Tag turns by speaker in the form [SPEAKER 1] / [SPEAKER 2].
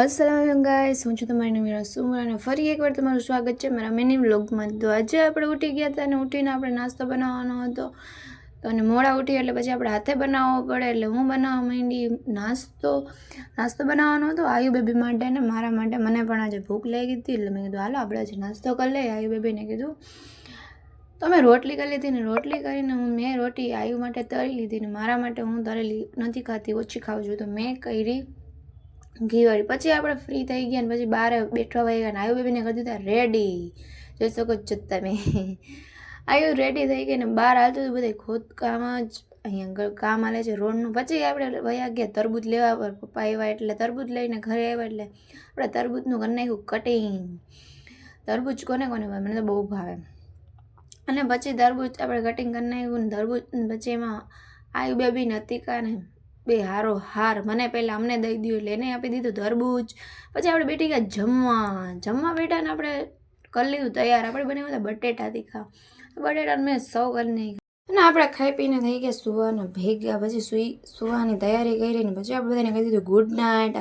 [SPEAKER 1] अस्सलाम गाइस, હું છું તમારી નવી રસુમર અને ફરી એકવાર તમારું સ્વાગત છે મારા મિની વ્લોગમાં। તો આજે આપણે ઉઠી ગયા હતા અને ઉઠીને આપણે નાસ્તો બનાવવાનો હતો તો અને મોડા ઉઠી એટલે પછી આપણે હાથે બનાવવો પડે એટલે હું બનાવવા માંડી નાસ્તો બનાવવાનો હતો આયુ બેબી માટે ને મારા માટે। મને પણ આજે ભૂખ લાગી હતી એટલે મેં કીધું હાલો આપણે આજે નાસ્તો કરી લઈએ। આયુ બેબીને કીધું તો મેં રોટલી કરી લીધી ને રોટલી કરીને મેં રોટી આયુ માટે તળી લીધી ને મારા માટે હું તળેલી નથી ખાતી, ઓછી ખાઉં છું તો મેં કરી ઘીવાળી। પછી આપણે ફ્રી થઈ ગયા ને પછી બહાર બેઠવા વહી ગયા ને આયુ બેબીને કરી દીધા રેડી। જોઈ શકો છો તમે આયુ રેડી થઈ ગઈ ને બહાર હાલતું હતું બધા ખોદકામ જ અહીંયા કામ હાલે છે રોડનું। પછી આપણે વયા ગયા તરબૂચ લેવા પર, પપ્પા આવ્યા એટલે તરબૂચ લઈને ઘરે આવ્યા એટલે આપણે તરબૂચનું કરી નાખ્યું કટિંગ। તરબૂચ કોને કોને ભાવે, મને તો બહુ ભાવે। અને પછી તરબૂચ આપણે કટિંગ કરી નાખ્યું ને તરબૂચ પછી એમાં આયુ બેબી નથી કાને બે હારો હાર મને પહેલાં અમને દઈ દીધું એટલે એને આપી દીધું તરબૂચ। પછી આપણે બેઠી ગયા જમવા બેઠા ને આપણે કરી લીધું તૈયાર। આપણે બનાવ્યા હતા બટેટા તીખા, બટેટાને મેં સૌ કરી નાખ્યા અને આપણે ખાઈ પીને થઈ ગયા સુવાના ભેગા। પછી સુવાની તૈયારી કરી ને પછી આપણે બધાને કહી દીધું ગુડ નાઇટ।